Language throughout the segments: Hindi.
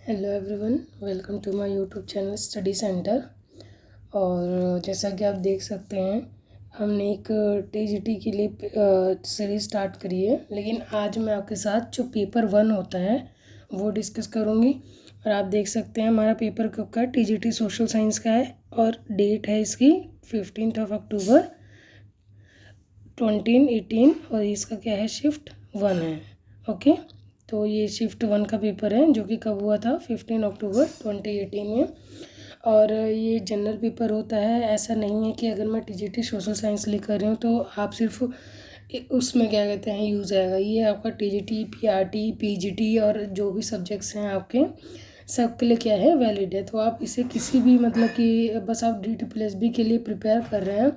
Hello everyone, welcome to my YouTube channel study centre. और जैसा कि आप देख सकते हैं, हमने एक टीजीटी के लिए सीरीज़ स्टार्ट करी है। लेकिन आज मैं आपके साथ जो पेपर 1 होता है वो डिस्कस करूँगी। और आप देख सकते हैं हमारा पेपर कब का है, टीजीटी सोशल साइंस का है और डेट है इसकी 15 अक्टूबर 2018 और इसका क्या है, शिफ्ट 1 है। ओके, तो ये शिफ्ट 1 का पेपर है जो कि कब हुआ था, 15 अक्टूबर 2018 में। और ये जनरल पेपर होता है। ऐसा नहीं है कि अगर मैं टीजीटी सोशल साइंस लेकर रही हूँ तो आप सिर्फ उसमें क्या कहते हैं यूज़ आएगा। ये आपका टीजीटी, पीआरटी, पीजीटी और जो भी सब्जेक्ट्स हैं आपके सबके लिए क्या है, वैलिड है। तो आप इसे किसी भी मतलब कि बस आप DTPSB के लिए प्रिपेयर कर रहे हैं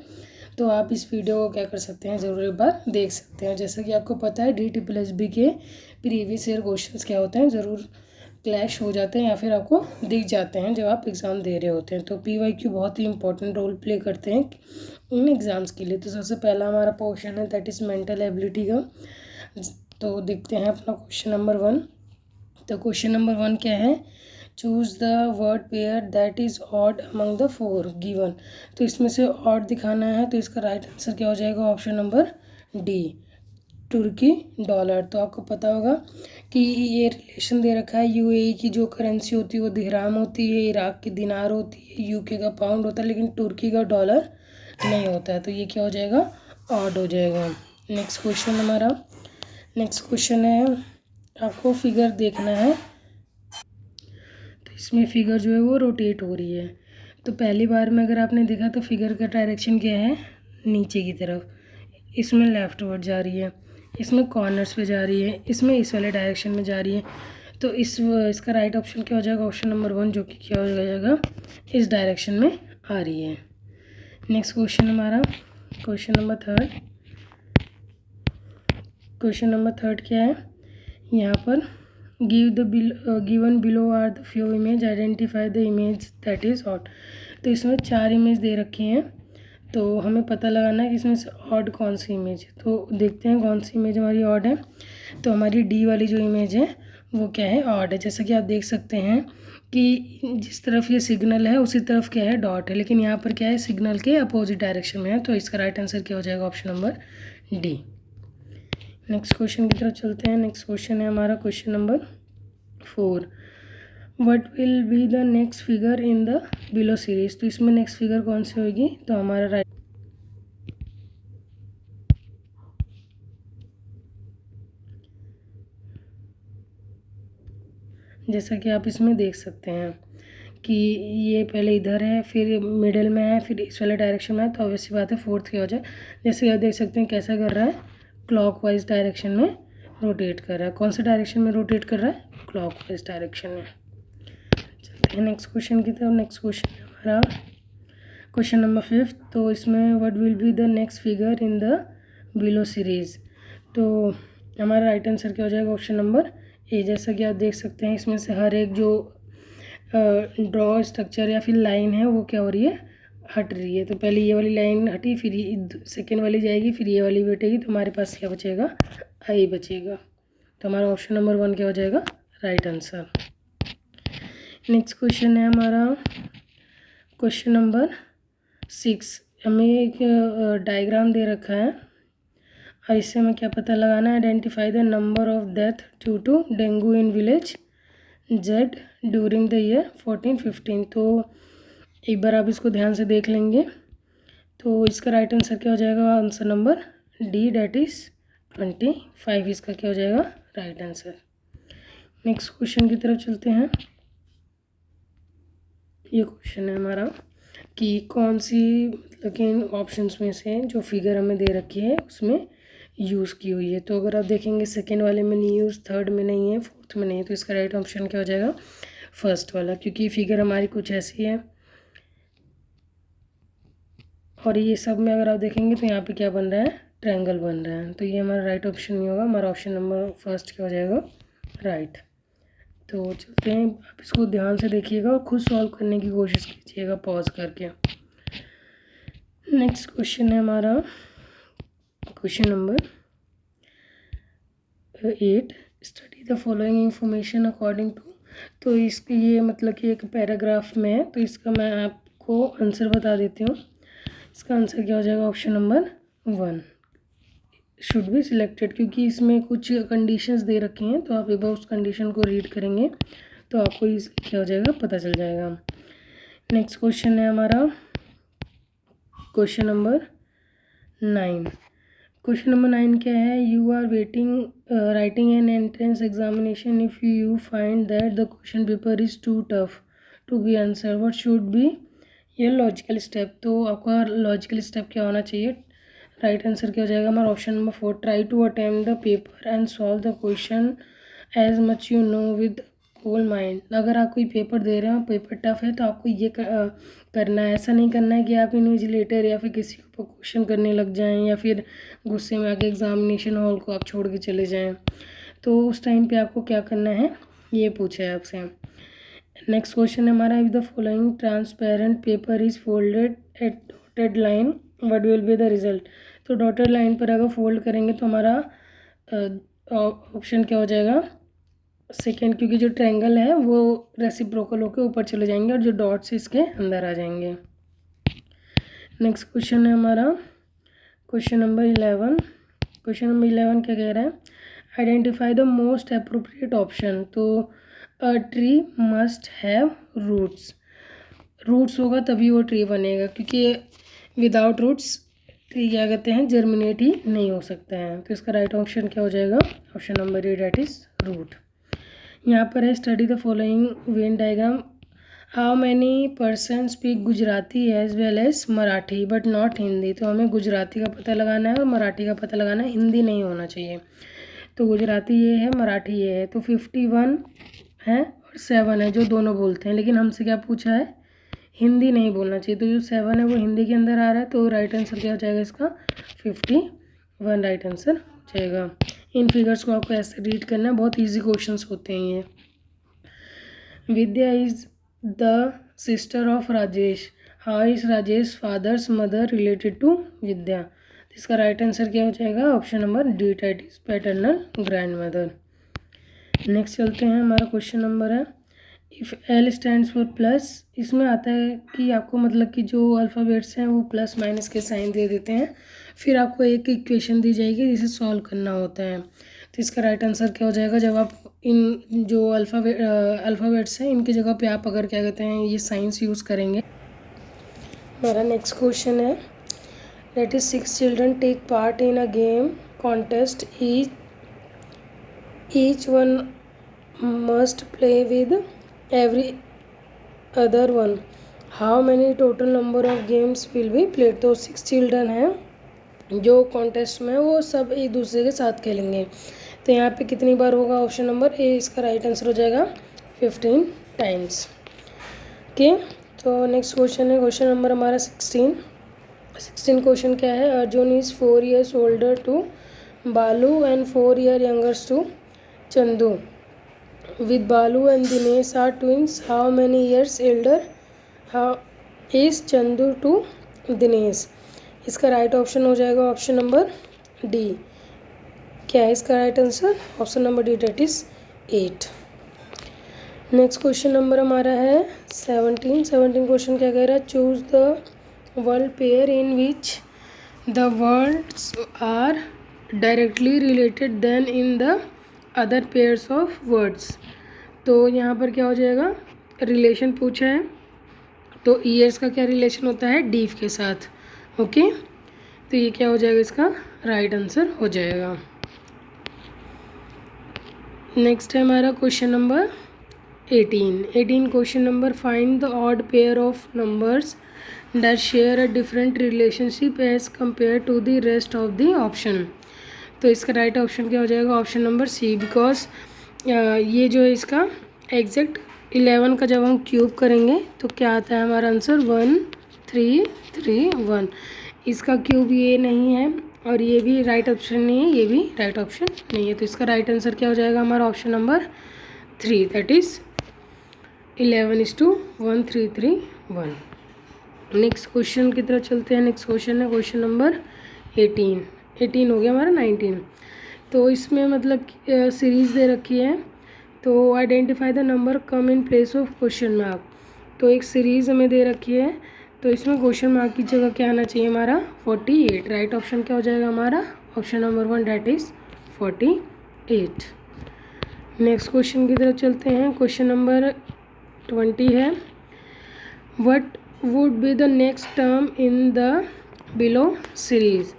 तो आप इस वीडियो को क्या कर सकते हैं, ज़रूर एक बार देख सकते हैं। जैसा कि आपको पता है DTPSB के प्रीवियस ईयर क्वेश्चंस क्या होते हैं, ज़रूर क्लैश हो जाते हैं या फिर आपको दिख जाते हैं जब आप एग्ज़ाम दे रहे होते हैं। तो PYQ बहुत ही इंपॉर्टेंट रोल प्ले करते हैं इन एग्ज़ाम्स के लिए। तो सबसे पहला हमारा पोर्शन है दैट इज़ मेंटल एबिलिटी का। तो देखते हैं अपना क्वेश्चन नंबर 1। तो क्वेश्चन नंबर 1 क्या है, choose the word pair that is odd among the four given. तो इसमें से ऑड दिखाना है, तो इसका राइट आंसर क्या हो जाएगा, ऑप्शन नंबर डी, तुर्की डॉलर। तो आपको पता होगा कि ये रिलेशन दे रखा है, UAE की जो करेंसी होती है वो दिहराम होती है, इराक की दिनार होती है, UK का पाउंड होता है, लेकिन तुर्की का डॉलर नहीं होता है। तो ये क्या हो जाएगा, ऑड हो जाएगा। नेक्स्ट क्वेश्चन हमारा, नेक्स्ट क्वेश्चन है, आपको फिगर देखना है। तो इसमें फिगर जो है वो रोटेट हो रही है। तो पहली बार में अगर आपने देखा तो फिगर का डायरेक्शन क्या है, नीचे की तरफ। इसमें लेफ्टवर्ड जा रही है, इसमें कॉर्नर्स पे जा रही है, इसमें इस वाले डायरेक्शन में जा रही है। तो इसका राइट ऑप्शन क्या हो जाएगा, ऑप्शन नंबर 1, जो कि क्या हो जाएगा, इस डायरेक्शन में आ रही है। नेक्स्ट क्वेश्चन हमारा क्वेश्चन नंबर 3। क्वेश्चन नंबर 3 क्या है, यहाँ पर given below are the few image, identify the image that is odd. तो इसमें 4 इमेज दे रखी हैं, तो हमें पता लगाना है कि इसमें से ऑड कौन सी इमेज है। तो देखते हैं कौन सी इमेज हमारी ऑड है। तो हमारी डी वाली जो इमेज है वो क्या है, ऑड है। जैसा कि आप देख सकते हैं कि जिस तरफ ये सिग्नल है उसी तरफ क्या है, डॉट है, लेकिन यहाँ पर क्या है, सिग्नल के अपोजिट डायरेक्शन में है। तो इसका राइट आंसर क्या हो जाएगा, option number D. Next question की तरफ चलते हैं। नेक्स्ट क्वेश्चन है हमारा question number 4। What will be the next figure in the below series. तो इसमें नेक्स्ट फिगर कौन सी होगी, तो हमारा राइट, जैसा कि आप इसमें देख सकते हैं कि ये पहले इधर है, फिर मिडिल में है, फिर इस वाले डायरेक्शन में है। तो ऑब्वियस सी बात है फोर्थ क्या हो जाए। जैसे आप देख सकते हैं कैसा कर रहा है, क्लॉकवाइज डायरेक्शन में रोटेट कर रहा है। कौन से डायरेक्शन में रोटेट कर रहा है, क्लॉकवाइज डायरेक्शन में। चलते हैं नेक्स्ट क्वेश्चन की तरफ। नेक्स्ट क्वेश्चन है हमारा क्वेश्चन नंबर 5। तो इसमें what will be the next figure in the below series. तो हमारा राइट आंसर क्या हो जाएगा, ऑप्शन नंबर ए। जैसा कि आप देख सकते हैं इसमें से हर एक जो ड्रॉ स्ट्रक्चर या फिर लाइन है वो क्या हो रही है, हट रही है। तो पहले ये वाली लाइन हटी, फिर सेकेंड वाली जाएगी, फिर ये वाली बैठेगी, तो हमारे पास क्या बचेगा, आई बचेगा। तो हमारा ऑप्शन नंबर 1 क्या हो जाएगा, राइट आंसर। नेक्स्ट क्वेश्चन है हमारा क्वेश्चन नंबर 6। हमें एक डायग्राम दे रखा है और इससे हमें क्या पता लगाना है, identify the number of death due to dengue in village Z during the year 1415। तो एक बार आप इसको ध्यान से देख लेंगे तो इसका राइट आंसर क्या हो जाएगा, answer number D, that is 25। इसका क्या हो जाएगा, राइट आंसर। नेक्स्ट क्वेश्चन की तरफ चलते हैं। ये क्वेश्चन है हमारा कि कौन सी मतलब कि ऑप्शंस में से जो फिगर हमें दे रखी है उसमें यूज़ की हुई है। तो अगर आप देखेंगे सेकेंड वाले में नहीं यूज़, थर्ड में नहीं है, फोर्थ में नहीं है, तो इसका राइट ऑप्शन क्या हो जाएगा, फर्स्ट वाला, क्योंकि फिगर हमारी कुछ ऐसी है। और ये सब में अगर आप देखेंगे तो यहाँ पे क्या बन रहा है, ट्रायंगल बन रहा है। तो ये हमारा राइट ऑप्शन नहीं होगा, हमारा ऑप्शन नंबर फर्स्ट क्या हो जाएगा, राइट। तो चलते हैं, आप इसको ध्यान से देखिएगा और खुद सॉल्व करने की कोशिश कीजिएगा पॉज करके। नेक्स्ट क्वेश्चन है हमारा question number 8। Study the following information according to तो इसकी ये मतलब कि एक पैराग्राफ में है, तो इसका मैं आपको आंसर बता देती हूँ। इसका आंसर क्या हो जाएगा, option number 1 should be selected, क्योंकि इसमें कुछ कंडीशंस दे रखी हैं, तो आप एक बार उस कंडीशन को रीड करेंगे तो आपको इस क्या हो जाएगा, पता चल जाएगा। नेक्स्ट क्वेश्चन है हमारा क्वेश्चन नंबर 9। क्वेश्चन नंबर 9 क्या है, you are writing an entrance examination if you find that the question paper is too tough to be answer, what should be ये लॉजिकल स्टेप। तो आपका लॉजिकल स्टेप क्या होना चाहिए, राइट आंसर क्या हो जाएगा हमारा option number 4, try to attempt the paper and solve the question as much you know with whole mind. अगर आप कोई पेपर दे रहे हो, पेपर टफ है, तो आपको ये करना है, ऐसा नहीं करना है कि आप इन्विजिलेटर या फिर किसी के ऊपर क्वेश्चन करने लग जाएं या फिर गुस्से में आके एग्जामिनेशन हॉल को आप छोड़ के चले जाएं। तो उस टाइम पे आपको क्या करना है, ये पूछा है आपसे। नेक्स्ट क्वेश्चन है हमारा, if the following transparent paper is folded at dotted line what will be the result. तो डॉटेड लाइन पर अगर फोल्ड करेंगे तो हमारा ऑप्शन क्या हो जाएगा, सेकेंड, क्योंकि जो ट्रायंगल है वो रेसिप्रोकल होकर ऊपर चले जाएंगे और जो डॉट्स इसके अंदर आ जाएंगे। नेक्स्ट क्वेश्चन है हमारा क्वेश्चन नंबर 11। क्वेश्चन नंबर 11 क्या कह रहा है, identify the most appropriate option. तो a tree must have roots, roots होगा तभी वो ट्री बनेगा, क्योंकि विदाउट रूट्स ट्री क्या कहते हैं, जर्मिनेट ही नहीं हो सकता है। तो इसका राइट ऑप्शन क्या हो जाएगा, option number 8 that is root. यहाँ पर है study the following Venn diagram, how many person speak Gujarati as well as Marathi but not Hindi. तो हमें गुजराती का पता लगाना है और मराठी का पता लगाना है, हिंदी नहीं होना चाहिए। तो गुजराती ये है, मराठी ये है, तो 51 है और 7 है जो दोनों बोलते हैं, लेकिन हमसे क्या पूछा है, हिंदी नहीं बोलना चाहिए। तो जो 7 है वो हिंदी के अंदर आ रहा है, तो राइट आंसर क्या हो जाएगा इसका, 51 राइट आंसर हो जाएगा। इन फिगर्स को आपको ऐसे रीड करना है, बहुत इजी क्वेश्चंस होते हैं ये। Vidya is the sister of Rajesh, how is Rajesh father's mother related to Vidya. इसका राइट आंसर क्या हो जाएगा, option number D that is paternal grand mother. Next चलते हैं, हमारा क्वेश्चन नंबर है if l stands for plus. इसमें आता है कि आपको मतलब कि जो अल्फ़ाबेट्स हैं वो प्लस माइनस के साइन दे देते हैं, फिर आपको एक इक्वेशन दी जाएगी जिसे सॉल्व करना होता है। तो इसका राइट आंसर क्या हो जाएगा, जब आप इन जो अल्फ़ाबेट्स हैं इनकी जगह पे आप अगर क्या कहते हैं ये साइंस यूज़ करेंगे। हमारा नेक्स्ट क्वेश्चन है, that is 6 children take part in a game contest, each one must play with every other one, how many total number of games will be played। तो 6 चिल्ड्रन हैं जो कॉन्टेस्ट में वो सब एक दूसरे के साथ खेलेंगे, तो यहाँ पे कितनी बार होगा, ऑप्शन नंबर ए इसका राइट आंसर हो जाएगा 15 टाइम्स। ओके, तो नेक्स्ट क्वेश्चन है क्वेश्चन नंबर हमारा 16 क्वेश्चन क्या है, Arjun is 4 years older to Balu and 4 year younger to Chandu, with Balu and Dinesh are twins, how many years elder how is Chandu to Dinesh। इसका राइट ऑप्शन हो जाएगा ऑप्शन नंबर डी। क्या है इसका right answer, option number D that is 8। Next question number हमारा है 17 क्वेश्चन क्या कह रहा है, choose the word pair in which the words are directly related than in the other pairs of words. तो यहाँ पर क्या हो जाएगा, रिलेशन पूछा है, तो ईयर्स का क्या रिलेशन होता है, डीफ के साथ। ओके, तो ये क्या हो जाएगा, इसका राइट आंसर हो जाएगा। नेक्स्ट है हमारा question number 18 question number, find the odd pair of numbers that share a different relationship as compare to the rest of the option. तो इसका राइट ऑप्शन क्या हो जाएगा, ऑप्शन नंबर सी, बिकॉज ये जो है इसका एग्जैक्ट 11 का जब हम क्यूब करेंगे तो क्या आता है हमारा आंसर 1331। इसका क्यूब ये नहीं है और ये भी राइट ऑप्शन नहीं है, ये भी राइट ऑप्शन नहीं है, तो इसका राइट आंसर क्या हो जाएगा हमारा option number 3 that is 11:1331। Next question की तरफ चलते हैं। नेक्स्ट क्वेश्चन है क्वेश्चन नंबर 18 हो गया हमारा 19। तो इसमें मतलब सीरीज़ दे रखी है तो identify the number come in place of question mark. तो एक सीरीज़ हमें दे रखी है, तो इसमें क्वेश्चन मार्क की जगह क्या आना चाहिए हमारा 48। राइट ऑप्शन क्या हो जाएगा हमारा option number 1 that is 48। Next question की तरफ चलते हैं। क्वेश्चन नंबर 20 है what would be the next term in the below series.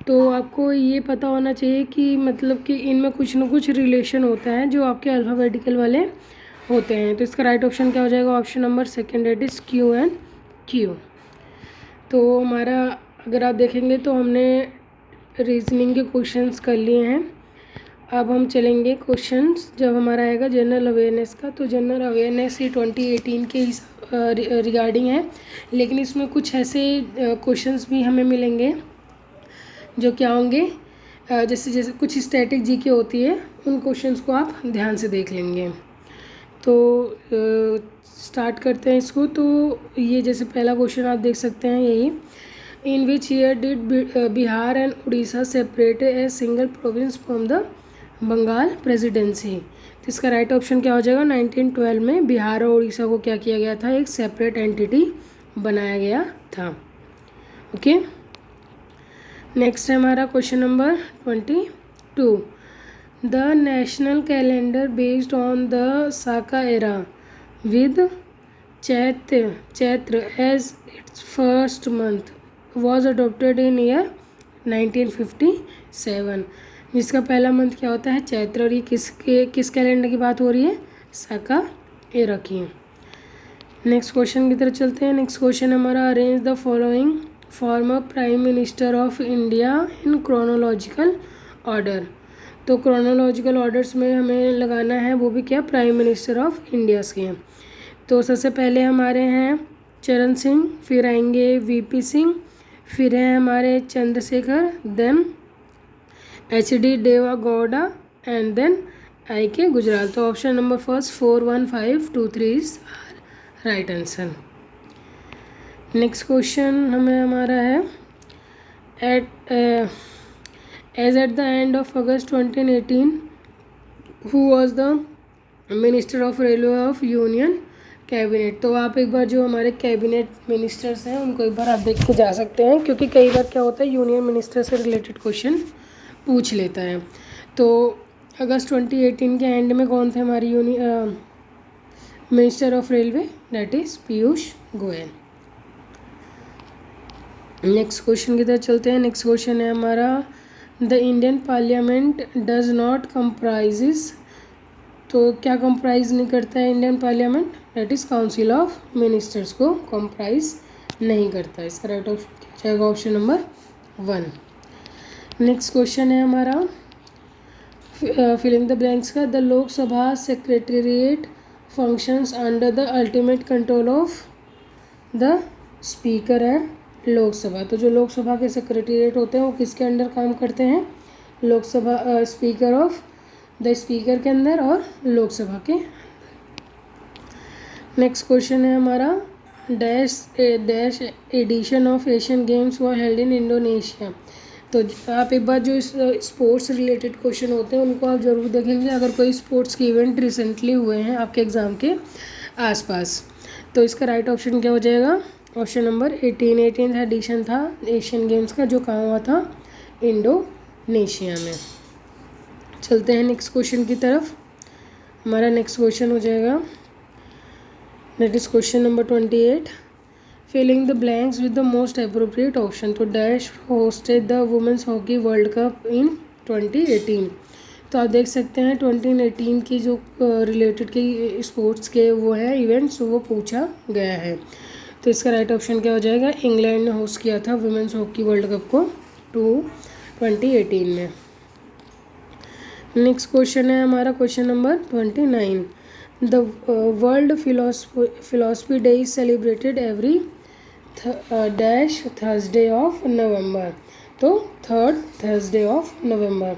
तो आपको ये पता होना चाहिए कि मतलब कि इनमें कुछ ना कुछ रिलेशन होता है जो आपके अल्फ़ाबेटिकल वाले होते हैं। तो इसका राइट ऑप्शन क्या हो जाएगा option number 2 that is Q and Q. तो हमारा अगर आप देखेंगे तो हमने रीजनिंग के क्वेश्चंस कर लिए हैं। अब हम चलेंगे क्वेश्चंस जब हमारा आएगा जनरल अवेयरनेस का। तो जनरल अवेयरनेस ये 2018 के रिगार्डिंग है, लेकिन इसमें कुछ ऐसे क्वेश्चंस भी हमें मिलेंगे जो क्या होंगे जैसे जैसे कुछ स्टैटिक जीके होती है, उन क्वेश्चंस को आप ध्यान से देख लेंगे। तो स्टार्ट करते हैं इसको। तो ये जैसे पहला क्वेश्चन आप देख सकते हैं यही, in which year did Bihar and Orissa separated a single province from the Bengal presidency. तो इसका राइट ऑप्शन क्या हो जाएगा 1912 में बिहार और उड़ीसा को क्या किया गया था, एक सेपरेट एंटिटी बनाया गया था। ओके, नेक्स्ट है हमारा question number 22। The national calendar based on the Saka era with Chaitra as its first month was adopted in year 1957। जिसका पहला मंथ क्या होता है चैत्र, और ये किस कैलेंडर की बात हो रही है साका एरा की। नेक्स्ट क्वेश्चन की तरफ चलते हैं। नेक्स्ट क्वेश्चन हमारा arrange the following former prime minister of India in chronological order. तो क्रोनोलॉजिकल ऑर्डर्स में हमें लगाना है वो भी क्या प्राइम मिनिस्टर ऑफ इंडिया के। तो सबसे पहले हमारे हैं चरण सिंह, फिर आएंगे वीपी सिंह, फिर हैं हमारे Chandrashekhar, then HD Deve Gowda and then IK Gujral. तो option number first 4, 1, 5, 2, 3 is right answer. Next question हमें हमारा है as at the end of August 2018 who was the minister of railway of union cabinet. तो आप एक बार जो हमारे कैबिनेट मिनिस्टर्स हैं उनको एक बार आप देख के जा सकते हैं, क्योंकि कई बार क्या होता है यूनियन मिनिस्टर से रिलेटेड क्वेश्चन पूछ लेता है। तो अगस्त 2018 के एंड में कौन थे हमारी minister of railway, that is Piyush Goyal. Next question की तरफ चलते हैं। नेक्स्ट क्वेश्चन है हमारा the Indian parliament does not comprises. तो क्या कंप्राइज नहीं करता है Indian parliament, that is council of ministers को कंप्राइज नहीं करता है। इसका राइट ऑप्शन क्या जाएगा ऑप्शन नंबर 1। नेक्स्ट क्वेश्चन है हमारा फिलिंग द ब्लैंक्स का। The Lok Sabha secretariat functions under the ultimate control of the speaker and Lok Sabha. तो जो लोकसभा के सेक्रेटेरिएट होते हैं वो किसके अंडर काम करते हैं, Lok Sabha speaker of the speaker के अंदर और लोकसभा के अंदर। नेक्स्ट क्वेश्चन है हमारा dash edition of Asian games were held in Indonesia. तो आप एक बार जो स्पोर्ट्स रिलेटेड क्वेश्चन होते हैं उनको आप ज़रूर देखेंगे अगर कोई स्पोर्ट्स के इवेंट रिसेंटली हुए हैं आपके एग्ज़ाम के आसपास। तो इसका राइट ऑप्शन क्या हो जाएगा ऑप्शन नंबर 18 एडिशन था एशियन गेम्स का, जो कहाँ हुआ था इंडोनेशिया में। चलते हैं नेक्स्ट क्वेश्चन की तरफ। हमारा नेक्स्ट क्वेश्चन हो जाएगा that is question number 28। Filling the blanks with the most appropriate option. तो dash hosted the women's hockey world cup in 2018। तो आप देख सकते हैं 2018 की जो रिलेटेड की स्पोर्ट्स के वो है इवेंट्स वो पूछा गया है। तो इसका राइट ऑप्शन क्या हो जाएगा, इंग्लैंड ने होस्ट किया था वुमेंस हॉकी वर्ल्ड कप को 2018 में। नेक्स्ट क्वेश्चन है हमारा question number 29। The world philosophy day is celebrated every dash Thursday of November. तो 3rd थर्सडे ऑफ नवंबर।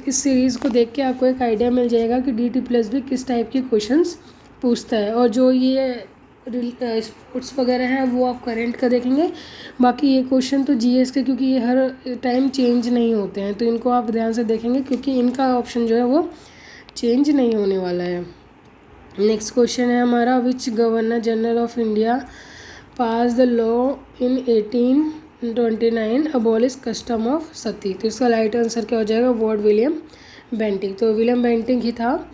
इस सीरीज़ को देख के आपको एक आइडिया मिल जाएगा कि DT+ भी किस टाइप के क्वेश्चंस पूछता है। और जो ये स्पोर्ट्स वगैरह हैं वो आप करंट का देखेंगे, बाकी ये क्वेश्चन तो GS के, क्योंकि ये हर टाइम चेंज नहीं होते हैं तो इनको आप ध्यान से देखेंगे क्योंकि इनका ऑप्शन जो है वो चेंज नहीं होने वाला है। नेक्स्ट क्वेश्चन है हमारा, which governor general of India pass the law in 1829 abolish custom of sati. तो इसका राइट आंसर क्या हो जाएगा, लॉर्ड विलियम बेंटिंक। तो विलियम बेंटिंक ही था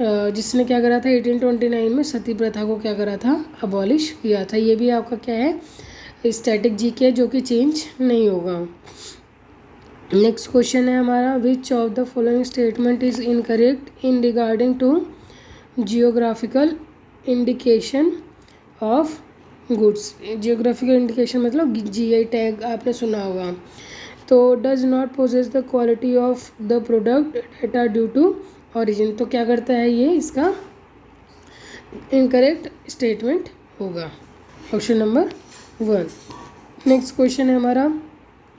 जिसने क्या करा था 1829 में सती प्रथा को क्या करा था, अबॉलिश किया था। ये भी आपका क्या है, स्टैटिक जीके, जो कि चेंज नहीं होगा। नेक्स्ट क्वेश्चन है हमारा, which of the following statement is incorrect in regarding to geographical indication of goods. Geographical indication मतलब जीआई टैग आपने सुना होगा। तो does not possess the quality of the product that are due to origin. तो क्या करता है ये, इसका इनकरेक्ट स्टेटमेंट होगा, ऑप्शन नंबर 1। नेक्स्ट क्वेश्चन है हमारा,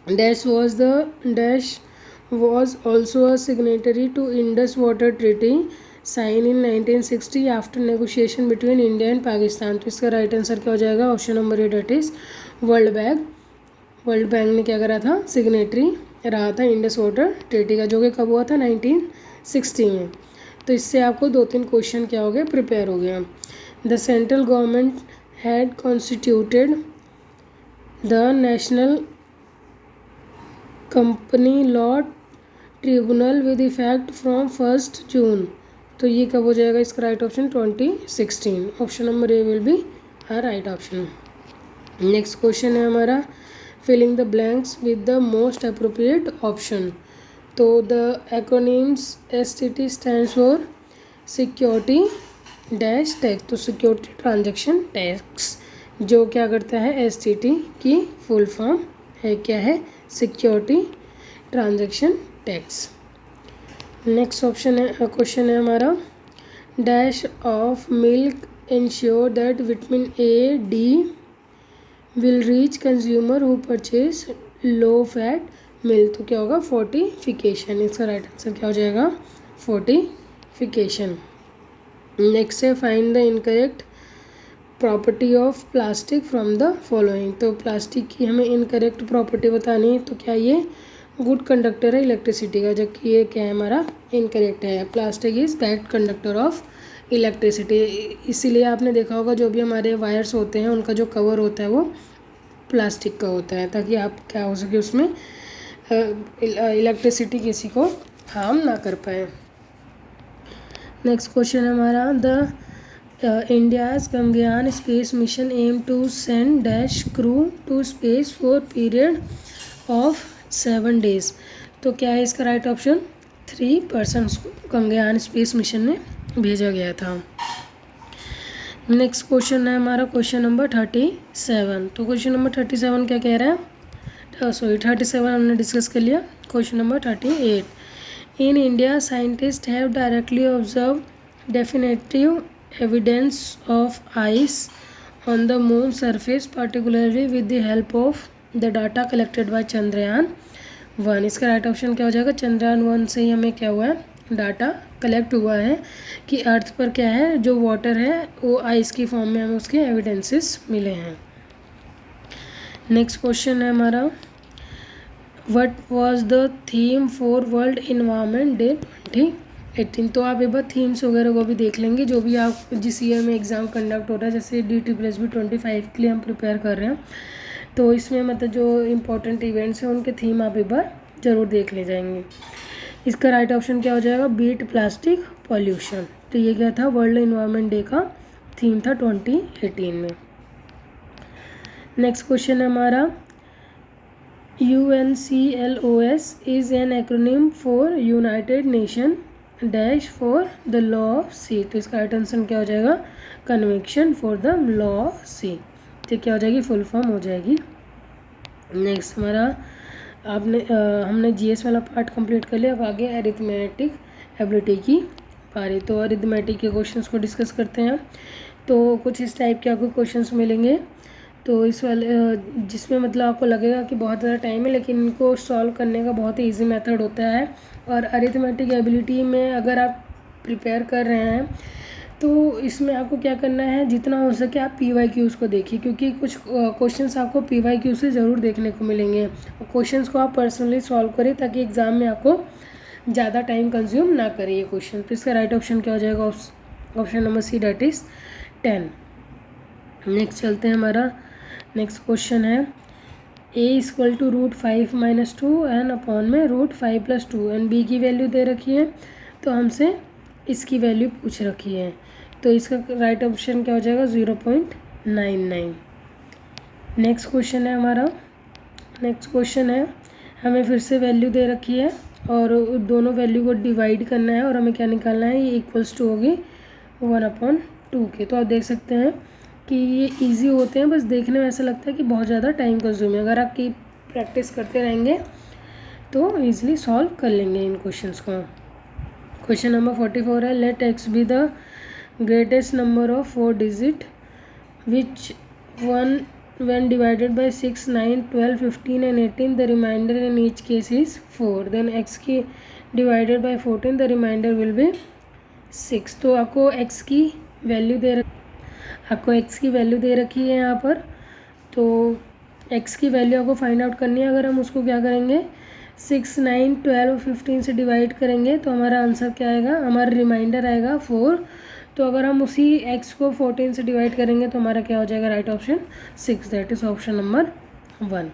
dash was also a signatory to Indus water treaty sign in 1960 after negotiation between India and Pakistan. तो इसका राइट आंसर क्या हो जाएगा, option number 8 that is world bank. World bank ने क्या करा था, सिग्नेटरी रहा था इंडस वाटर ट्रीटी का, जो कि कब हुआ था 1960 में। तो इससे आपको 2-3 क्वेश्चन क्या हो गए, प्रिपेयर हो गया। The central government had constituted the national company law tribunal with effect from 1 June. तो ये कब हो जाएगा, इसका right option 2016, option number a will be a right option. Next question है हमारा, filling the blanks with the most appropriate option. तो the acronyms STT stands for security dash tax. तो सिक्योरिटी ट्रांजैक्शन टैक्स जो क्या करता है, STT की फुल फॉर्म है क्या है, security transaction tax. Next option है, क्वेश्चन है हमारा, dash of milk ensure that vitamin A, D will reach consumer who purchase low fat milk. तो क्या होगा, फोर्टिफिकेशन। इसका राइट आंसर क्या हो जाएगा, फोर्टिफिकेशन। नेक्स्ट है, find the incorrect property of plastic from the following. तो प्लास्टिक की हमें इनकरेक्ट प्रॉपर्टी बतानी है। तो क्या ये गुड कंडक्टर है इलेक्ट्रिसिटी का, जबकि ये क्या है हमारा, इनकरेक्ट है। Plastic is bad conductor of electricity. इसीलिए आपने देखा होगा जो भी हमारे वायर्स होते हैं उनका जो कवर होता है वो प्लास्टिक का होता है, ताकि आप क्या हो सके उसमें इलेक्ट्रिसिटी किसी को हार्म ना कर पाए। नेक्स्ट क्वेश्चन है हमारा, the India's Gaganyaan space mission aim to send dash crew to space for period of 7 days। तो क्या है इसका राइट ऑप्शन, 3 persons को गगनयान स्पेस मिशन में भेजा गया था। नेक्स्ट क्वेश्चन है हमारा, क्वेश्चन नंबर 37। तो क्वेश्चन नंबर 37 क्या कह रहा है, 37 हमने डिस्कस कर लिया। Question number 38, in India scientist have directly observe definitive evidence of ice on the moon surface particularly with the help of the data collected by Chandrayaan 1। इसका राइट ऑप्शन क्या हो जाएगा, चंद्रयान 1 से ही हमें क्या हुआ है, डाटा कलेक्ट हुआ है कि अर्थ पर क्या है, जो वाटर है वो आइस की फॉर्म में हमें उसके एविडेंसेस मिले हैं। नेक्स्ट क्वेश्चन है हमारा, what was the theme for world environment day 2018। तो आप एक बार थीम्स वगैरह को भी देख लेंगे, जो भी आप जिस ईयर में एग्ज़ाम कंडक्ट हो रहा है, जैसे DTPSB 25 के लिए हम प्रिपेयर कर रहे हैं, तो इसमें मतलब जो इम्पोर्टेंट इवेंट्स हैं उनके थीम आप एक बार ज़रूर देख ले जाएंगे। इसका राइट ऑप्शन क्या हो जाएगा, बीट प्लास्टिक पॉल्यूशन। तो ये क्या था, वर्ल्ड एनवायरनमेंट डे का थीम था 2018 में। नेक्स्ट क्वेश्चन है हमारा, UNCLOS is an acronym for united nation dash for the law of sea. तो इसका राइट आंसर क्या हो जाएगा, convention for the law of sea. तो क्या हो जाएगी, फुल फॉर्म हो जाएगी। नेक्स्ट हमारा, हमने GS वाला पार्ट कंप्लीट कर लिया। अब आगे अरिथमेटिक एबिलिटी की बारी। तो अरिथमेटिक के क्वेश्चंस को डिस्कस करते हैं। तो कुछ इस टाइप के आपको क्वेश्चंस मिलेंगे, तो इस वाले जिसमें मतलब आपको लगेगा कि बहुत ज़्यादा टाइम है, लेकिन इनको सॉल्व करने का बहुत ही ईजी मेथड होता है। और अरिथमेटिक एबिलिटी में अगर आप प्रिपेयर कर रहे हैं तो इसमें आपको क्या करना है, जितना हो सके आप PYQs को देखिए, क्योंकि कुछ क्वेश्चंस आपको PYQ से ज़रूर देखने को मिलेंगे। क्वेश्चंस को आप पर्सनली सॉल्व करें ताकि एग्ज़ाम में आपको ज़्यादा टाइम कंज्यूम ना करे ये क्वेश्चन। तो इसका राइट ऑप्शन क्या हो जाएगा? Option number C, that is 10। Next चलते हैं, हमारा नेक्स्ट क्वेश्चन है a इक्वल टू √5 - 2 एन अपॉन में √5 + 2 एंड b की वैल्यू दे रखी है, तो हमसे इसकी वैल्यू पूछ रखी है। तो इसका राइट ऑप्शन क्या हो जाएगा? 0.99। नेक्स्ट क्वेश्चन है हमारा, नेक्स्ट क्वेश्चन है, हमें फिर से वैल्यू दे रखी है और दोनों वैल्यू को डिवाइड करना है और हमें क्या निकालना है? ये इक्वल्स टू होगी 1/2 के। तो आप देख सकते हैं कि ये इजी होते हैं, बस देखने में ऐसा लगता है कि बहुत ज़्यादा टाइम कंज्यूम है। अगर आप की प्रैक्टिस करते रहेंगे तो ईजिली सॉल्व कर लेंगे इन क्वेश्चंस को। क्वेश्चन नंबर 44 है, let x be the greatest number of 4 digit which one when divided by 6, 9, 12, 15 and 18 the remainder in each case is 4, then x की divided by 14 the remainder will be 6। तो आपको x की वैल्यू दे रखी है यहाँ पर। तो x की वैल्यू आपको फाइंड आउट करनी है। अगर हम उसको क्या करेंगे? 6, 9, 12, 15 से डिवाइड करेंगे तो हमारा आंसर क्या आएगा? हमारा रिमाइंडर आएगा 4। तो अगर हम उसी x को 14 से डिवाइड करेंगे तो हमारा क्या हो जाएगा? Right option 6, that is option number 1।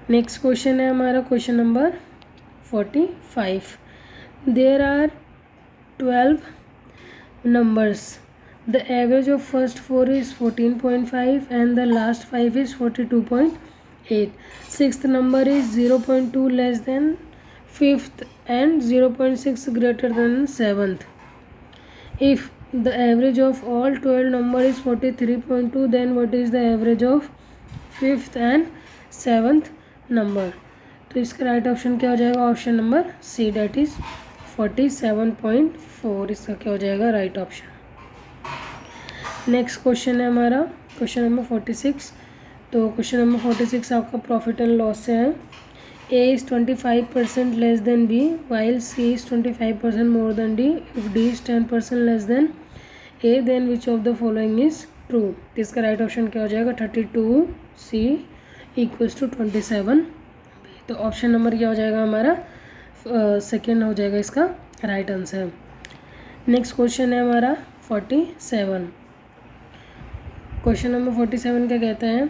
Next question है हमारा question number 45। There are 12 numbers. The average of first 4 is 14.5 and the last 5 is 42.8. Sixth number is 0.2 less than fifth and 0.6 greater than seventh. If the average of all 12 number is 43.2, then what is the average of fifth and seventh number? तो इसका राइट ऑप्शन क्या हो जाएगा? Option number C, that is 47.4 इसका क्या हो जाएगा? Right option. नेक्स्ट क्वेश्चन है हमारा क्वेश्चन नंबर 46। तो क्वेश्चन नंबर 46 आपका प्रॉफिट एंड लॉस से है। A is 25% less than B while C is 25% more than D. If D is 10% less than A, then which of the following is true? तो इसका राइट ऑप्शन क्या हो जाएगा? 32C equals to 27। तो ऑप्शन नंबर क्या हो जाएगा हमारा? सेकेंड हो जाएगा इसका राइट आंसर। नेक्स्ट क्वेश्चन है हमारा 47। क्वेश्चन नंबर 47 क्या कहता है?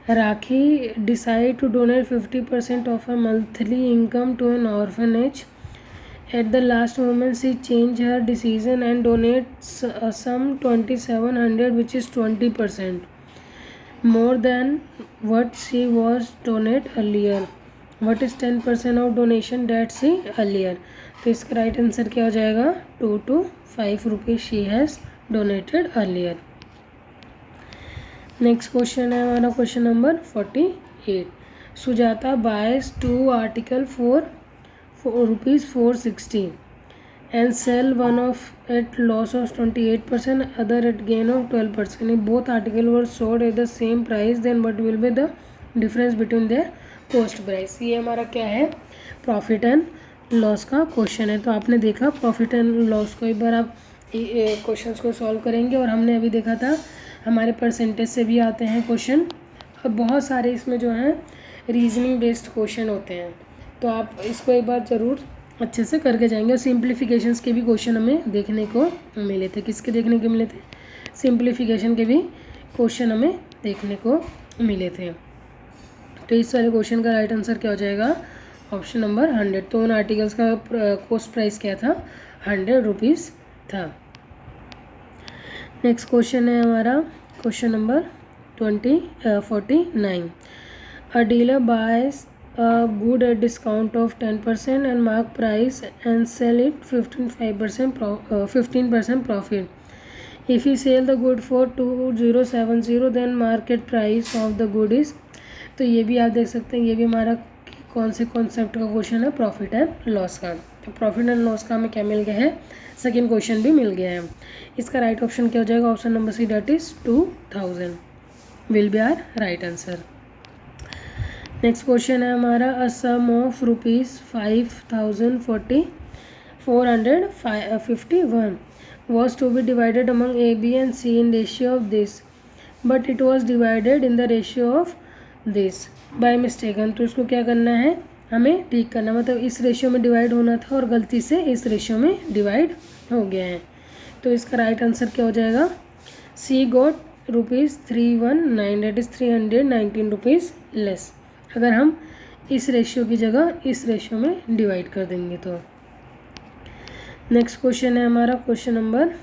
Rakhi decide to donate 50% of her monthly income to an orphanage. At the last moment she changed her decision and donates a sum 2700 which is 20% more than what she was donate earlier. What is 10% of donation that she earlier? तो इसका राइट आंसर क्या हो जाएगा? 2 to 5 rupees she has donated earlier. Next question है हमारा question number 48। Sujata bias 2 article for ₹460 and sell one of at loss of 28%, other at gain of 12%. If both article were sold at the same price, then what will be the difference between their cost price? ये हमारा क्या है? प्रॉफिट एंड लॉस का क्वेश्चन है। तो आपने देखा प्रॉफिट एंड लॉस को, एक बार आप क्वेश्चंस को सॉल्व करेंगे। और हमने अभी देखा था हमारे परसेंटेज से भी आते हैं क्वेश्चन, और बहुत सारे इसमें जो हैं रीजनिंग बेस्ड क्वेश्चन होते हैं। तो आप इसको एक बार ज़रूर अच्छे से करके जाएंगे। और सिंप्लीफिकेशंस के भी क्वेश्चन हमें देखने को मिले थे। किसके देखने को मिले थे? सिंप्लीफिकेशन के भी क्वेश्चन हमें देखने को मिले थे। तो इस वाले क्वेश्चन का राइट आंसर क्या हो जाएगा? Option number 100। तो उन आर्टिकल्स का कॉस्ट प्राइस क्या था? 100 रुपीज़ था। नेक्स्ट क्वेश्चन है हमारा question number 49। A dealer bias a good at discount of 10% and mark price and sell it 15% profit. If he sell the good for 2070, then market price of the good is। तो ये भी आप देख सकते हैं, ये भी हमारा कौन से कॉन्सेप्ट का क्वेश्चन है? प्रॉफिट एंड लॉस का। तो प्रॉफिट एंड लॉस का हमें क्या मिल गया है? सेकेंड क्वेश्चन भी मिल गया है। इसका राइट ऑप्शन क्या हो जाएगा? Option number C, that is 2000 will be our right answer. Next question है हमारा a sum of ₹451 was to be divided among A, B and C in ratio of this, but it was divided in the ratio of this by mistaken। तो इसको क्या करना है? हमें ठीक करना, मतलब इस रेशियो में डिवाइड होना था और गलती से इस रेशियो में डिवाइड हो गया है। तो इसका राइट आंसर क्या हो जाएगा, she got ₹319 that is 319 rupees less, अगर हम इस रेशियो की जगह इस रेशियो में डिवाइड कर देंगे तो। नेक्स्ट क्वेश्चन है हमारा question number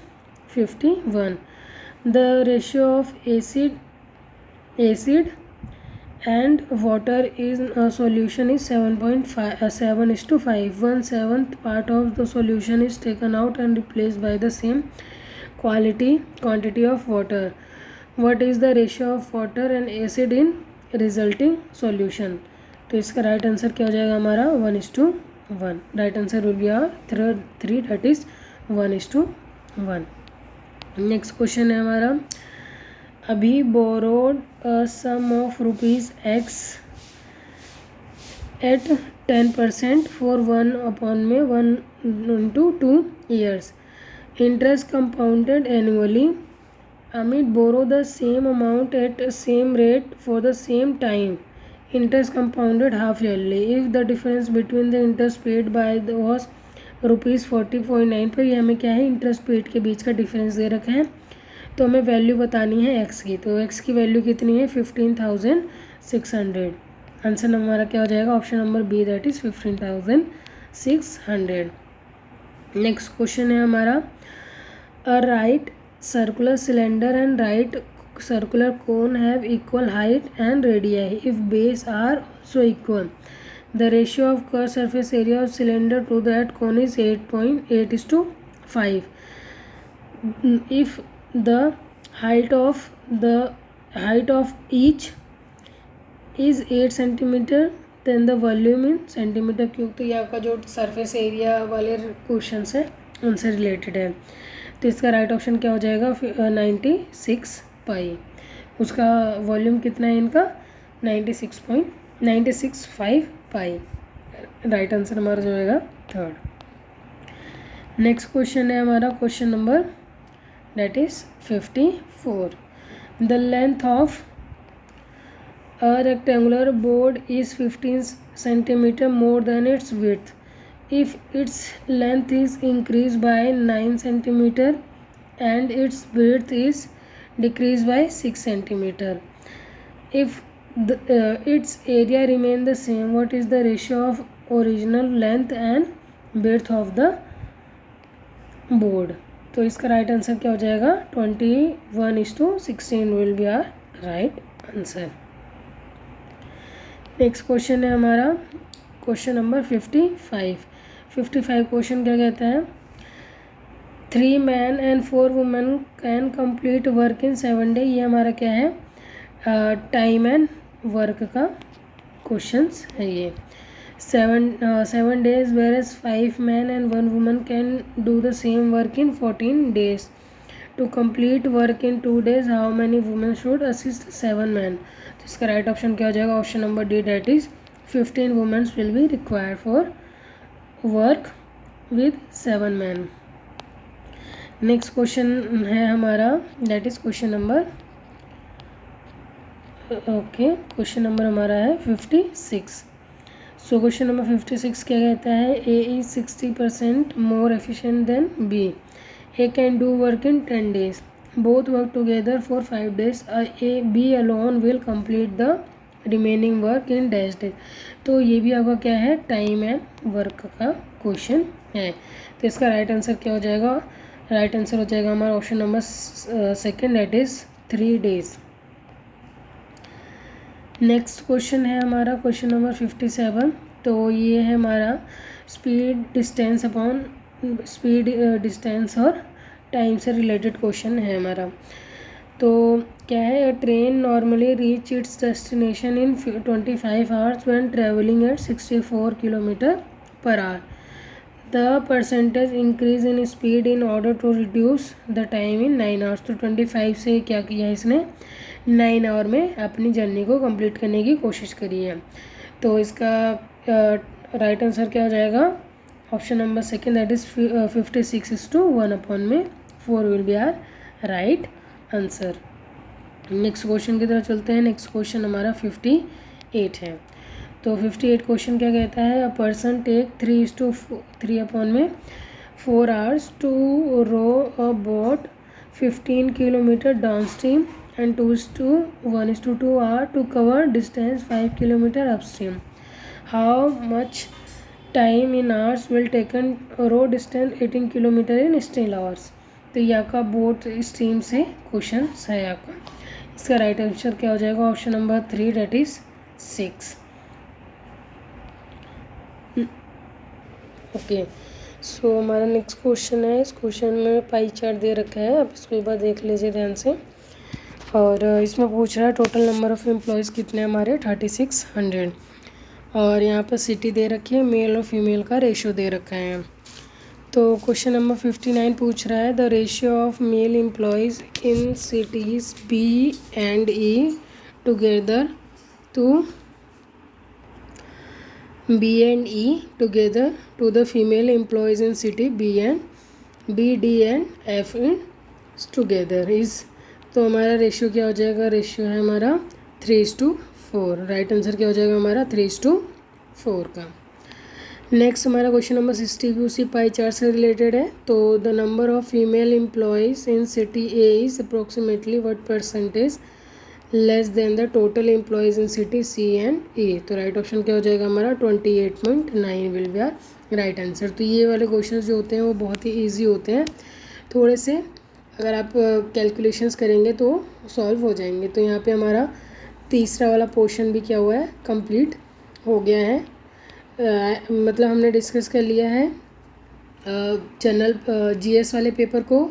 51। The ratio of acid and water is solution is 7.7:5. 1/7 part of the solution is taken out and replaced by the same quantity of water. What is the ratio of water and acid in resulting solution? तो इसका राइट आंसर क्या हो जाएगा हमारा 1:1. Right answer will be our 3 that is 1:1. Next question है हमारा, अभी borrowed a sum of ₹X at 10% for 1/1 into 2 years. Interest compounded annually. Amit borrow the same amount at same rate for the same time. Interest compounded half yearly. If the difference between the interest paid by the was ₹40.9 पर, ये हमें क्या है, इंटरेस्ट पेड के बीच का डिफरेंस दे रखा है, तो हमें वैल्यू बतानी है एक्स की। तो एक्स की वैल्यू कितनी है 15,600। आंसर हमारा क्या हो जाएगा, option number B that is 15,600। Next question है हमारा, a right circular cylinder and right circular cone have equal height and radii if base are also equal. The ratio of curve surface area of cylinder to that cone is 8.8:5. If the height of each is 8 centimeter then the volume in centimeter cube. तो ये आपका जो सरफेस एरिया वाले क्वेश्चन है उनसे रिलेटेड है, तो इसका राइट ऑप्शन क्या हो जाएगा 96 पाई. उसका वॉल्यूम कितना है इनका 96.965 पाई. राइट आंसर हमारा जो होगा 3rd. नेक्स्ट क्वेश्चन है हमारा question number that is 54. The length of a rectangular board is 15 centimeter more than its width. If its length is increased by 9 centimeter and its width is decreased by 6 centimeter, if its area remain the same, what is the ratio of original length and width of the board? तो इसका राइट आंसर क्या हो जाएगा 21:16 will be our right answer. Next question है हमारा क्वेश्चन नंबर 55. क्वेश्चन क्या कहता है, 3 men and 4 women can complete work in 7 days. ये हमारा क्या है टाइम एंड वर्क का क्वेश्चंस है ये. 7 days whereas 5 men and 1 woman can do the same work in 14 days. To complete work in 2 days, how many women should assist 7 men? तो इसका राइट ऑप्शन क्या हो जाएगा option number D that is 15 women will be required for work with 7 men. Next question है हमारा दैट इज क्वेश्चन नंबर हमारा है 56. सो क्वेश्चन नंबर 56 क्या कहता है, a is 60% more efficient than b. A can do work in 10 days. Both work together for 5 days. B alone will complete the remaining work in dash days. तो ये भी आपका क्या है टाइम एंड वर्क का क्वेश्चन है. तो इसका राइट आंसर क्या हो जाएगा, राइट आंसर हो जाएगा हमारा option number 2 that is 3 days. Next question है हमारा क्वेश्चन नंबर 57. तो ये है हमारा स्पीड डिस्टेंस और टाइम से रिलेटेड क्वेश्चन है हमारा. तो क्या है, train normally reach its destination in 25 hours when travelling at 64 km/h. The percentage increase in speed in order to reduce the time in 9 hours. तो 25 से क्या किया है इसने 9 hour में अपनी जर्नी को कंप्लीट करने की कोशिश करी है. तो इसका राइट आंसर क्या हो जाएगा option number 2 that is 56:1/4 will be our right answer. Next question की तरफ चलते हैं. नेक्स्ट क्वेश्चन हमारा 58 है. तो 58 क्वेश्चन क्या कहता है, a person take 3:4 hours to row a boat 15 kilometre downstream and 1:2 hour to cover distance 5 kilometre upstream. How much time in hours will taken row distance 18 kilometre in still hours. तो ये आपका बोट स्ट्रीम से क्वेश्चन है आपका. इसका राइट आंसर क्या हो जाएगा, option number 3 that is 6. Okay, so हमारा नेक्स्ट क्वेश्चन है. इस क्वेश्चन में पाई चार्ट दे रखा है, आप इसको एक बार देख लीजिए ध्यान से. और इसमें पूछ रहा है टोटल नंबर ऑफ़ एम्प्लॉयज़ कितने हमारे 3600. और यहाँ पर सिटी दे रखी है, मेल और फीमेल का रेशियो दे रखा है. तो क्वेश्चन नंबर 59 पूछ रहा है, the ratio of male employees in cities B and E together to the female employees in city B and B, D and F in together is. तो हमारा रेशियो क्या हो जाएगा, रेशियो है हमारा 3:4. राइट आंसर क्या हो जाएगा हमारा 3:4 का. नेक्स्ट हमारा क्वेश्चन नंबर 60 भी उसी पाई चार्ट से रिलेटेड है. तो the number of female employees in city A is approximately what percentage less than the total employees in city C and A. तो राइट ऑप्शन क्या हो जाएगा हमारा 28.9 will be our right answer. तो ये वाले क्वेश्चन जो होते हैं वो बहुत ही ईजी होते हैं, थोड़े से अगर आप कैलकुलेशंस करेंगे तो सॉल्व हो जाएंगे. तो यहाँ पे हमारा तीसरा वाला पोर्शन भी क्या हुआ है, कंप्लीट हो गया है. मतलब हमने डिस्कस कर लिया है जनरल जीएस वाले पेपर को,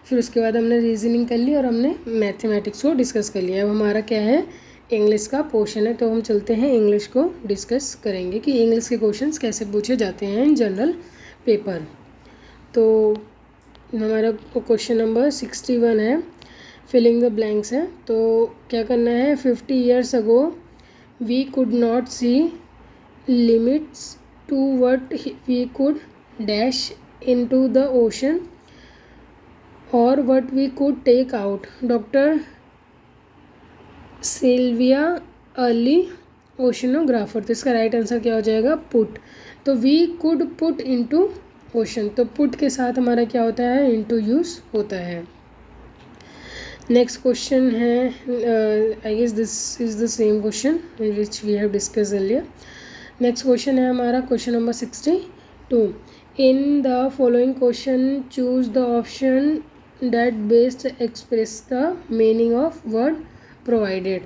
फिर उसके बाद हमने रीजनिंग कर ली और हमने मैथमेटिक्स को डिस्कस कर लिया. अब हमारा क्या है, इंग्लिश का पोर्शन है. तो हम चलते हैं इंग्लिश को डिस्कस करेंगे कि इंग्लिश के क्वेश्चंस कैसे पूछे जाते हैं इन जनरल पेपर. तो हमारा क्वेश्चन नंबर 61 है, फिलिंग द ब्लैंक्स है. तो क्या करना है, 50 years ago we could not see limits to what we could dash into the ocean और what we could take out. Doctor Sylvia Earle oceanographer. तो इसका राइट आंसर क्या हो जाएगा, पुट. तो we could put into ocean, तो पुट के साथ हमारा क्या होता है, इनटू यूज़ होता है. नेक्स्ट क्वेश्चन है, I guess this is the same question in which we have discuss earlier. Next question है हमारा question number 62. In the following question choose the option that best express the meaning of word provided.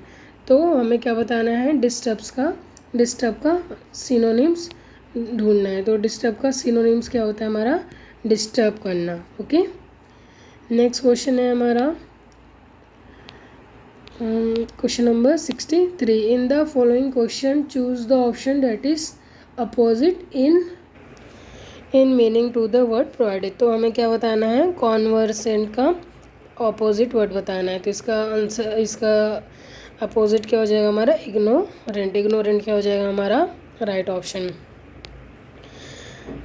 तो हमें क्या बताना है, डिस्टर्ब का सिनोनिम्स ढूंढना है. तो डिस्टर्ब का सिनोनिम्स क्या होता है हमारा, डिस्टर्ब करना. ओके, नेक्स्ट क्वेश्चन है हमारा question number 63. In the following question choose the option that is opposite in meaning to the word provided. तो हमें क्या बताना है, कॉन्वर्सेंट का ऑपोजिट वर्ड बताना है. तो इसका आंसर, इसका अपोजिट क्या हो जाएगा हमारा, इग्नोरेंट. इग्नोरेंट क्या हो जाएगा हमारा राइट ऑप्शन.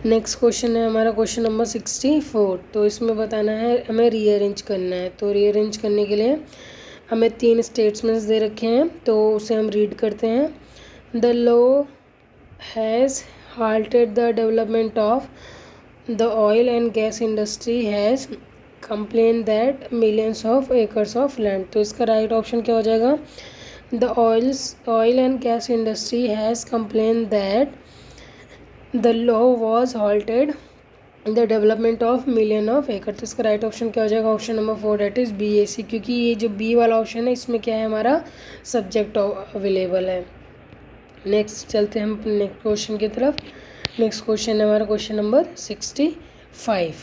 नेक्स्ट क्वेश्चन है हमारा क्वेश्चन नंबर 64. तो इसमें बताना है हमें रीअरेंज करना है. तो रीअरेंज करने के लिए हमें 3 स्टेटमेंट्स दे रखे हैं, तो उसे हम रीड करते हैं. The law has halted the development of the oil and gas industry has complained that millions of acres of land. तो इसका राइट ऑप्शन क्या हो जाएगा, the oil and gas industry has complained that the law was halted the development of million of acre. तो इसका राइट ऑप्शन क्या हो जाएगा, option number 4 that is BAC. क्योंकि ये जो बी वाला ऑप्शन है इसमें क्या है हमारा सब्जेक्ट अवेलेबल है. नेक्स्ट चलते हैं हम नेक्स्ट क्वेश्चन की तरफ. नेक्स्ट क्वेश्चन है हमारा question number 65.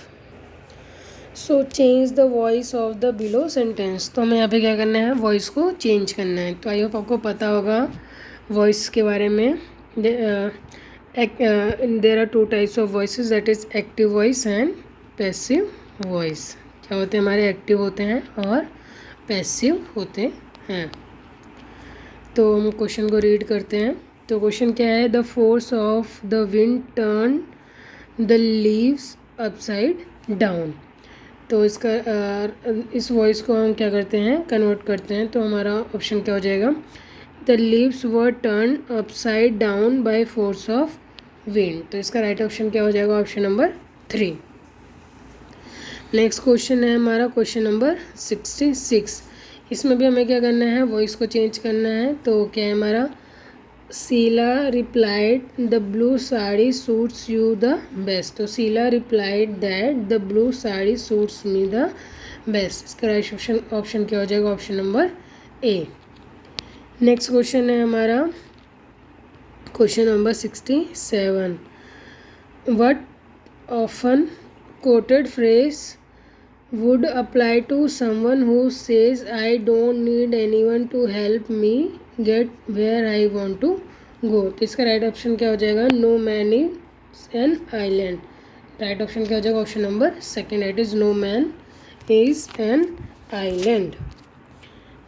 So change the voice of the below sentence. तो हमें यहाँ पे क्या करना है, वॉइस को चेंज करना है. तो आई होप आपको पता होगा वॉइस के बारे में. There are 2 types of voices, that is active voice and passive voice. क्या होते हैं हमारे, एक्टिव होते हैं और पैसिव होते हैं. तो हम क्वेश्चन को रीड करते हैं. तो क्वेश्चन क्या है, the force of the wind turn the leaves upside down. तो इसका इस वॉइस को हम क्या करते हैं, कन्वर्ट करते हैं. तो हमारा ऑप्शन क्या हो जाएगा, the leaves were turn upside down by force of wind. तो इसका राइट ऑप्शन क्या हो जाएगा? Option number 3। नेक्स्ट क्वेश्चन है हमारा क्वेश्चन नंबर 66। इसमें भी हमें क्या करना है? वॉइस को चेंज करना है। तो क्या है हमारा? Sheela replied the blue sari suits you the best. तो Sheela replied that the blue sari suits me the best. इसका राइट ऑप्शन क्या हो जाएगा? Option number A. Next question है हमारा question number 67। What often quoted phrase would apply to someone who says I don't need anyone to help me get where I want to go। तो इसका राइट ऑप्शन क्या हो जाएगा? No man is an island. Right option क्या हो जाएगा? Option number second, it is no man is an island.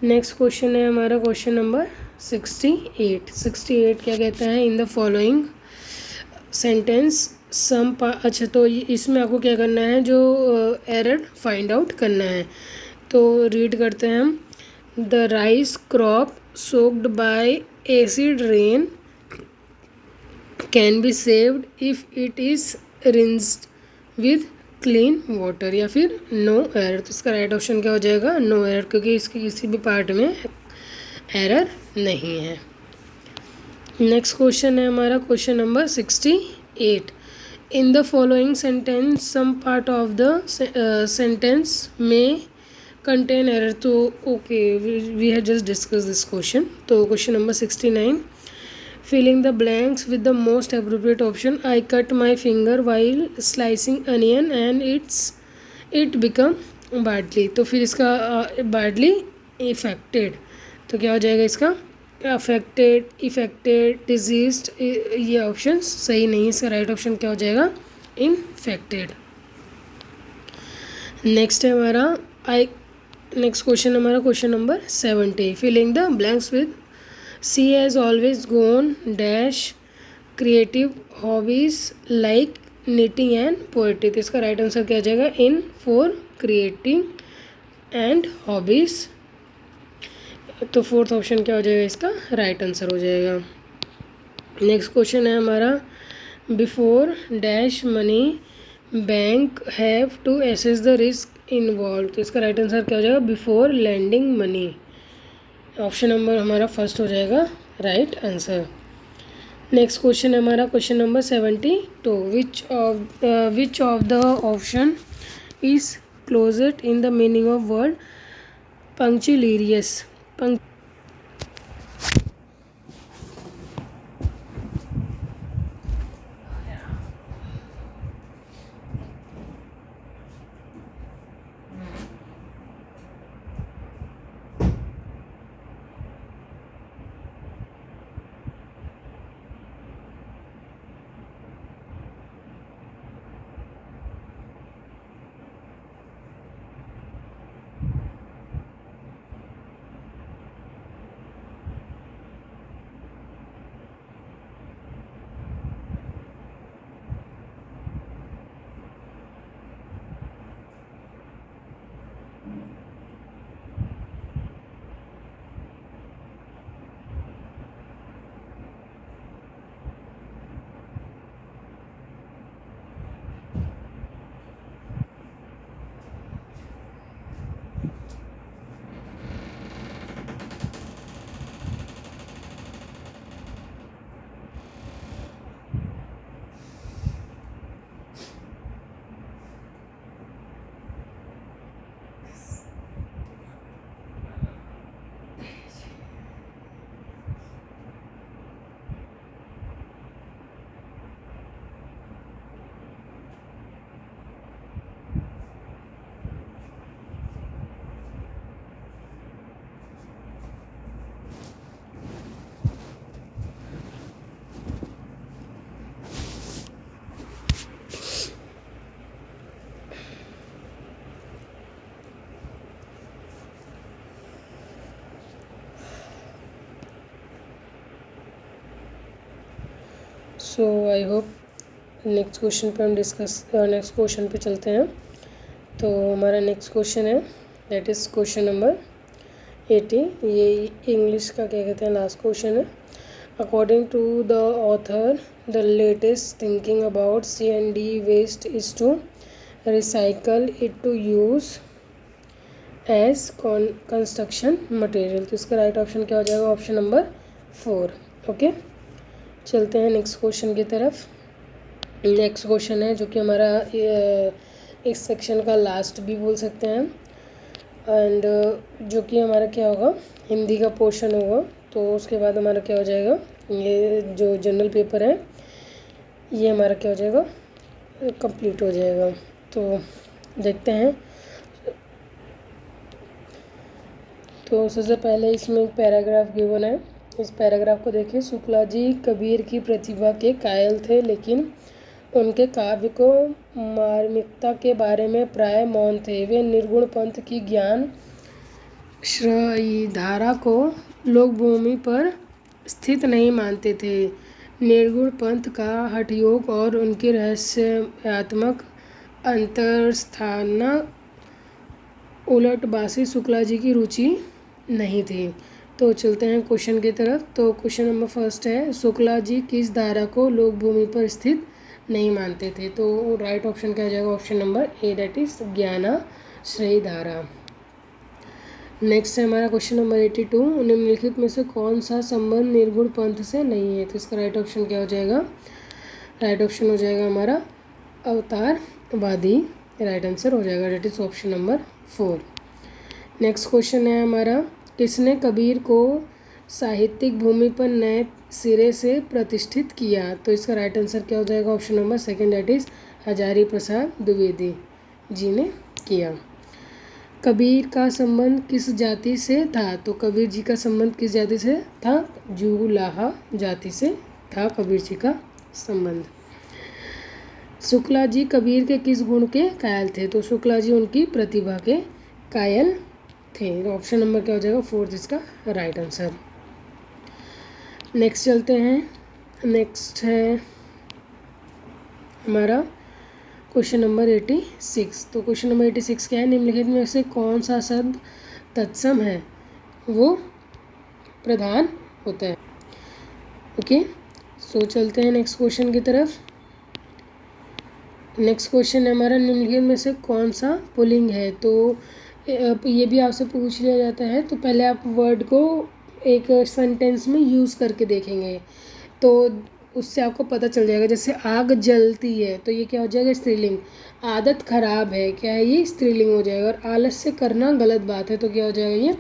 Next question है हमारा क्वेश्चन नंबर 68। 68 क्या कहता है? In the following sentence some अच्छा, तो इसमें आपको क्या करना है? जो एरर फाइंड आउट करना है। तो रीड करते हैं हम। The rice crop soaked bye acid rain can be saved if it is rinsed with clean water, या फिर नो एरर। तो इसका राइट ऑप्शन क्या हो जाएगा? नो एरर, क्योंकि इसके किसी भी पार्ट में एरर नहीं है। नेक्स्ट क्वेश्चन है हमारा question number 68। In the following sentence, some part of the sentence may contain error। तो okay, we have just discussed this question। तो question number 69, filling the blanks with the most appropriate option। I cut my finger while slicing onion and it become badly। तो फिर इसका badly affected, तो क्या हो जाएगा इसका? अफेक्टेड, इफेक्टेड, डिजीज्ड, ये ऑप्शन सही नहीं है। इसका राइट ऑप्शन क्या हो जाएगा? इनफेक्टेड। नेक्स्ट है हमारा नेक्स्ट क्वेश्चन हमारा question number 70। Filling the blanks with she has always gone dash creative hobbies like knitting and poetry. तो इसका राइट आंसर क्या हो जाएगा? In for creating and hobbies. तो फोर्थ ऑप्शन क्या हो जाएगा? इसका राइट आंसर हो जाएगा। नेक्स्ट क्वेश्चन है हमारा before dash money bank have to assess the risk involve. तो इसका राइट आंसर क्या हो जाएगा? Before lending money. Option number हमारा फर्स्ट हो जाएगा राइट आंसर। नेक्स्ट क्वेश्चन है हमारा question number 72। Which of the option is closest in the meaning of word punctilious. So I hope next question पे हम नेक्स्ट क्वेश्चन पे चलते हैं। तो हमारा नेक्स्ट क्वेश्चन है दैट इज़ क्वेश्चन नंबर 80, ये इंग्लिश का क्या कहते हैं लास्ट क्वेश्चन है। According to the author the latest thinking about C&D waste is to recycle it to use as construction material. तो इसका राइट ऑप्शन क्या हो जाएगा? Option number 4। ओके, चलते हैं नेक्स्ट क्वेश्चन की तरफ। नेक्स्ट क्वेश्चन है जो कि हमारा इस सेक्शन का लास्ट भी बोल सकते हैं, एंड जो कि हमारा क्या होगा, हिंदी का पोर्शन होगा। तो उसके बाद हमारा क्या हो जाएगा, ये जो जनरल पेपर है ये हमारा क्या हो जाएगा, कंप्लीट हो जाएगा। तो देखते हैं। तो सबसे पहले इसमें एक पैराग्राफ गिवन है, इस पैराग्राफ को देखिए। शुक्ला जी कबीर की प्रतिभा के कायल थे, लेकिन उनके काव्य को मार्मिकता के बारे में प्राय मौन थे। वे निर्गुण पंथ की ज्ञान श्रयधारा को लोकभूमि पर स्थित नहीं मानते थे। निर्गुण पंथ का हठयोग और उनकी रहस्यात्मक अंतर्स्थाना उलटबासी शुक्ला जी की रुचि नहीं थी। तो चलते हैं क्वेश्चन की तरफ। तो क्वेश्चन नंबर फर्स्ट है, शुक्ला जी किस धारा को लोकभूमि पर स्थित नहीं मानते थे? तो राइट ऑप्शन क्या हो जाएगा? Option number A, that is ज्ञानाश्रयी धारा। नेक्स्ट है हमारा क्वेश्चन नंबर 82, निम्नलिखित में से कौन सा संबंध निर्गुण पंथ से नहीं है? तो इसका राइट ऑप्शन क्या हो जाएगा? राइट ऑप्शन हो जाएगा हमारा अवतारवादी, राइट आंसर हो जाएगा, that is option number 4। Next question है हमारा, किसने कबीर को साहित्यिक भूमि पर नए सिरे से प्रतिष्ठित किया? तो इसका राइट आंसर क्या हो जाएगा? Option number second, that is Hazari Prasad Dwivedi ji ने किया। कबीर का संबंध किस जाति से था? तो कबीर जी का संबंध किस जाति से था? जूलाहा जाति से था कबीर जी का संबंध। शुक्ला जी कबीर के किस गुण के कायल थे? तो शुक्ला जी उनकी प्रतिभा के कायल थे। ऑप्शन नंबर क्या हो जाएगा? 4 इसका राइट आंसर। नेक्स्ट चलते हैं। नेक्स्ट है हमारा क्वेश्चन नंबर 86। तो क्वेश्चन नंबर 86 क्या है, निम्नलिखित में से कौन सा शब्द तत्सम है वो प्रधान होता है? ओके, सो चलते हैं नेक्स्ट क्वेश्चन की तरफ। नेक्स्ट क्वेश्चन है हमारा, निम्नलिखित में से कौन सा पुल्लिंग है? तो ये भी आपसे पूछ लिया जाता है, तो पहले आप वर्ड को एक सेंटेंस में यूज़ करके देखेंगे तो उससे आपको पता चल जाएगा। जैसे आग जलती है, तो ये क्या हो जाएगा? स्त्रीलिंग। आदत खराब है, क्या है ये? स्त्रीलिंग हो जाएगा। और आलस्य करना गलत बात है, तो क्या हो जाएगा? ये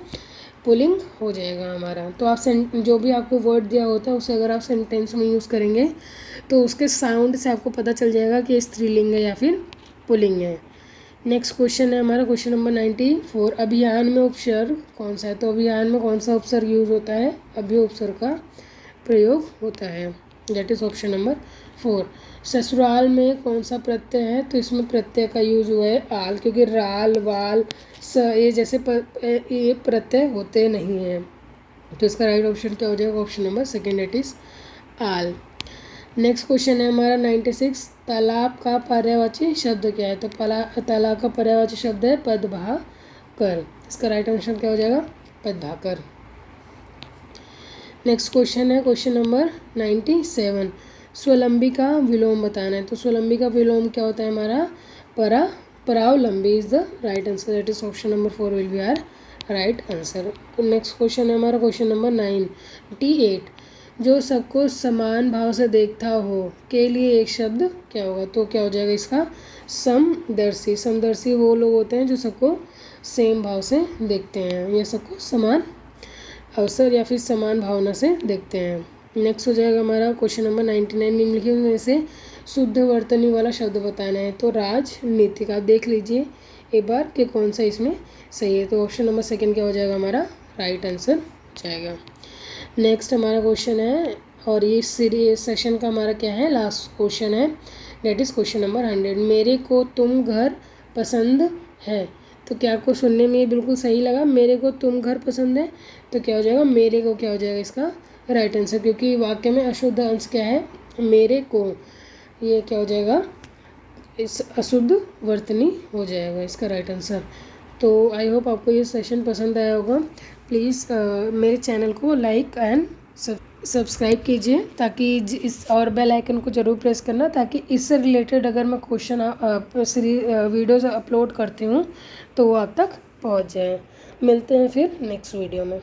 पुल्लिंग हो जाएगा हमारा। तो आप जो भी आपको वर्ड दिया होता है उसे अगर आप सेंटेंस में यूज़ करेंगे तो उसके साउंड से आपको पता चल जाएगा कि स्त्रीलिंग है या फिर पुल्लिंग है। नेक्स्ट क्वेश्चन है हमारा क्वेश्चन नंबर 94, अभियान में उपसर्ग कौन सा है? तो अभियान में कौन सा उपसर्ग यूज़ होता है? अभ्य उपसर्ग का प्रयोग होता है, दैट इज ऑप्शन नंबर 4। ससुराल में कौन सा प्रत्यय है? तो इसमें प्रत्यय का यूज हुआ है आल, क्योंकि राल वाल ये जैसे ये प्रत्यय होते नहीं हैं। तो इसका राइट ऑप्शन क्या हो जाएगा? Option number second, that is all. Next question है हमारा 96, तालाब का पर्यायवाची शब्द क्या है? तो तालाब का पर्यायवाची शब्द है पदभाकर। इसका राइट आंसर क्या हो जाएगा? पदभाकर। नेक्स्ट क्वेश्चन है क्वेश्चन नंबर 97, स्वलंबी का विलोम बताना है। तो स्वलंबी का विलोम क्या होता है हमारा? परावलंबी is the right answer, that is option number 4 will be our right answer. Next question है हमारा क्वेश्चन नंबर 98, जो सबको समान भाव से देखता हो के लिए एक शब्द क्या होगा? तो क्या हो जाएगा इसका? समदर्शी। समदर्शी वो लोग होते हैं जो सबको सेम भाव से देखते हैं या सबको समान अवसर या फिर समान भावना से देखते हैं। नेक्स्ट हो जाएगा हमारा क्वेश्चन नंबर 99, निम्नलिखित में से शुद्ध वर्तनी वाला शब्द बताना है। तो राजनीतिक, आप देख लीजिए एक बार कि कौन सा इसमें सही है। तो ऑप्शन नंबर सेकंड क्या हो जाएगा? हमारा राइट आंसर हो जाएगा। नेक्स्ट हमारा क्वेश्चन है, और ये सीरीज सेशन का हमारा क्या है? लास्ट क्वेश्चन है, डेट इज़ क्वेश्चन नंबर 100, मेरे को तुम घर पसंद है। तो क्या आपको सुनने में ये बिल्कुल सही लगा? मेरे को तुम घर पसंद है, तो क्या हो जाएगा? मेरे को क्या हो जाएगा इसका राइट आंसर, क्योंकि वाक्य में अशुद्ध अंश क्या है? मेरे को। ये क्या हो जाएगा? इस अशुद्ध वर्तनी हो जाएगा इसका राइट आंसर। तो आई होप आपको ये सेशन पसंद आया होगा। प्लीज़ मेरे चैनल को लाइक एंड सब्सक्राइब कीजिए, ताकि इस और बेल आइकन को ज़रूर प्रेस करना, ताकि इससे रिलेटेड अगर मैं क्वेश्चन वीडियोज़ अपलोड करती हूँ तो वो आप तक पहुँच जाए। मिलते हैं फिर नेक्स्ट वीडियो में।